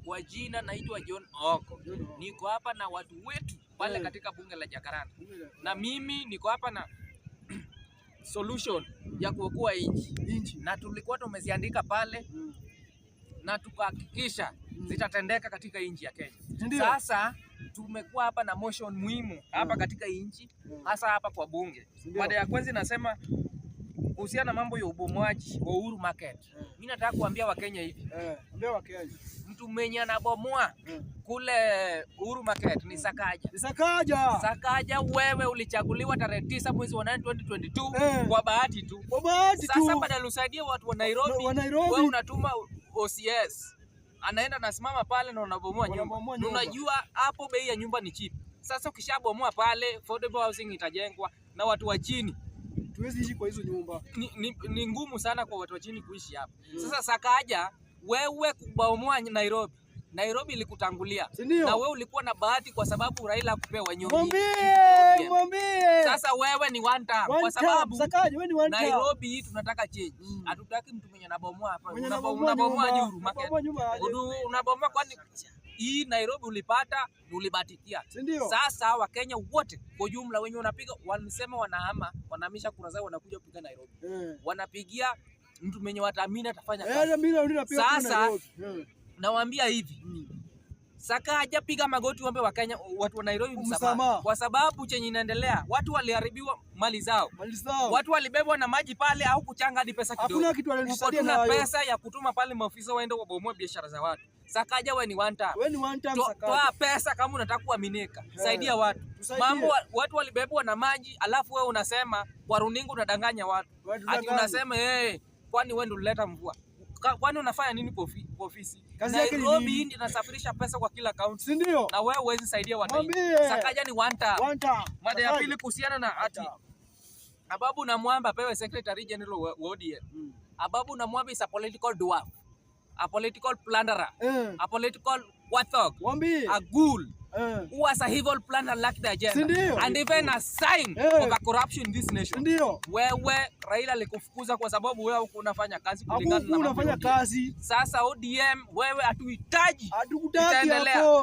Kwa jina naitwa John Oko. Niko hapa na watu wetu pale katika bunge la Jacaranda. Na mimi niko hapa na solution ya kuokoa nchi. Na tulikuwa tumeziandika pale na tukahakikisha zitatendeka katika nchi ya Kenya. Sasa tumekuwa hapa na motion muhimu hapa katika nchi, hasa hapa kwa bunge. Mada ya kwanza inasema kuhusiana na mambo ya ubomoaji wa Uhuru Market. Mimi nataka kuambia Wakenya hivi. Ambia Wakenya. Mtu mwenye anabomoa kule Uhuru Market ni Sakaja. Sakaja, wewe ulichaguliwa tarehe 9 mwezi wa 9 2022 kwa bahati tu. Sasa badala usaidie watu wa Nairobi, wewe unatuma OCS. Anaenda nasimama pale na unabomoa nyumba. Unajua hapo bei ya nyumba ni cheap. Sasa ukishabomoa pale affordable housing itajengwa na watu wa chini. Tuwezi ishi kwa hizo nyumba. Ni ngumu sana kwa watu wa chini kuishi hapa. Sasa Sakaja, wewe kubomoa Nairobi ilikutangulia. Na wewe ulikuwa na bahati kwa sababu Raila hakupewa nyumba. Mwambie. Sasa wewe ni one time kwa sababu Sakaja, wewe ni one time. Nairobi hii tunataka change. Hatutaki mtu mwenye anabomoa hapa. Unabomoa Uhuru Market. Unabomoa kwani hii Nairobi ulipata ulibatikia. Sasa Wakenya wote kwa jumla wenye wanapiga wanasema wanahamisha kura zao wanakuja kupiga Nairobi. Wanapigia mtu mwenye wataamini atafanya kazi. Sasa nawaambia hivi. Sakaja, piga magoti uombe Wakenya watu wa Nairobi msamaha. Kwa sababu chenye inaendelea, watu waliharibiwa mali zao. Watu walibebwa na maji pale au kuchanga hadi pesa kidogo. Hakuna kitu wananisaidia nayo. Pesa ya kutuma pale maofisa waende wabomoe biashara za watu. Sakaja, wewe ni one time. Sakaja. Toa pesa kama unataka kuaminika. Saidia watu. Mambo watu walibebwa na maji, alafu wewe unasema kwa runinga unadanganya watu. Ati unasema kwani wewe ndio ulileta mvua? Kwani unafanya nini kwa ofisi? Nairobi hii inasafirisha pesa kwa kila kaunti. Na wewe huwezi saidia wananchi. Sakaja ni one time. Mada ya pili kuhusiana na ati Ababu Namwamba pewe Secretary General wa ODM. Ababu Namwamba is a political dwarf, a political plunderer, a political warthog, a ghoul who was a evil planner lacked the agenda and even a sign of a corruption in this nation. Wewe Raila alikufukuza kwa sababu wewe unafanya kazi kulingana na unafanya kazi. Sasa ODM wewe hatuhitaji.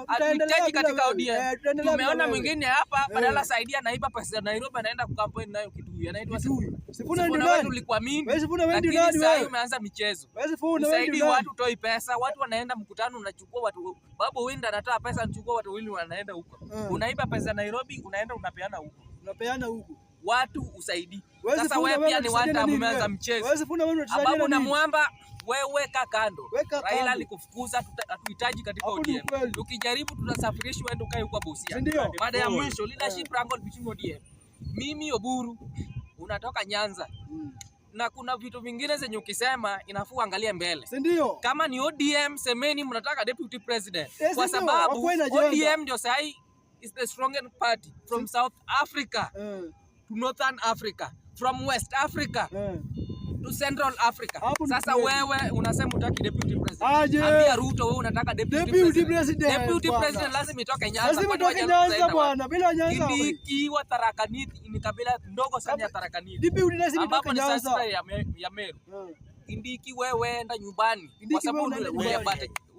Hatuhitaji katika ODM. Tumeona mwingine hapa badala saidia naiba pesa Nairobi anaenda ku campaign nayo kitu anaitwa Sifuna ndio wewe ulikuamini. Lakini sasa umeanza michezo. Usaidie watu toi pesa, watu wanaenda mkutano unachukua watu Babu Winda anatoa pesa anachukua watu wawili wanaenda huko. Unaiba pesa Nairobi unaenda unapeana huko. Watu usaidii. Sasa wewe pia ni one time umeanza mchezo. Ababu Namwamba wewe kaa kando. Raila alikufukuza, hatuhitaji katika ODM. Ukijaribu tunasafirishwa uende ukae huko Busia. Baada ya mwisho leadership wrangle between ODM. Mimi Oburu unatoka Nyanza. Na kuna vitu vingine zenye ukisema inafuu angalia mbele. Kama ni ODM semeni mnataka deputy president. Kwa sababu ODM ndio sahi is the strongest party from South Africa to Northern Africa, from West Africa to Central Africa. Sasa wewe unasema utaki deputy president. Ambia Ruto wewe unataka deputy president. Deputy president lazima itoke Nyanza. Lazima itoke Nyanza bwana, bila Nyanza. Ikiwa Tharaka Nithi ni kabila ndogo sana ya Tharaka Nithi. Deputy lazima itoke Nyanza. Ya Meru. Kindiki wewe enda nyumbani kwa sababu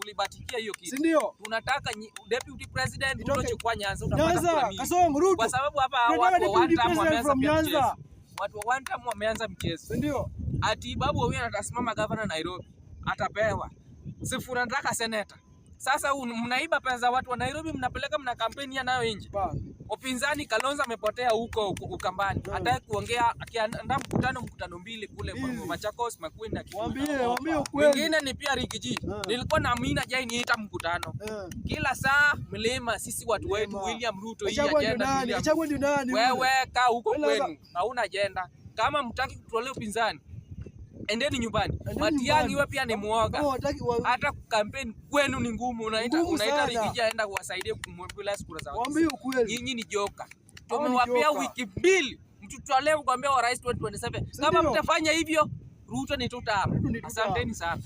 ulibatikia hiyo kitu. Tunataka deputy president utochukua Nyanza utapata mingi. Kwa sababu hapa watu wa one time wameanza mchezo. Watu wa one time wameanza mchezo. Ati Babu Owino atasimama governor Nairobi atapewa. Sifuna nataka senator. Sasa mnaiba pesa watu wa Nairobi mnapeleka mna kampeni nayo nje. Upinzani Kalonzo amepotea huko Ukambani. Hataki kuongea akiandaa mkutano mbili kule kwa Machakos, Makueni na Waambie ukweli. Wengine ni pia Rigiji. Nilikuwa na Amina Jai niita mkutano. Kila saa mlima sisi watu wetu William Ruto hii agenda. Wewe kaa huko kwenu. Hauna agenda. Kama mtaki kutolewa upinzani endeni nyumbani. Matiang'i wewe pia ni muoga. Hata kampeni kwenu ni ngumu. Unaita Rigiji aenda kuwasaidia kumobilize kura za watu. Waambie ukweli. Nyinyi ni joka. Tumewapea wiki 2 mtutolee kugombea wa rais 2027. Kama mtafanya hivyo Ruto ni tuta. Asanteni sana.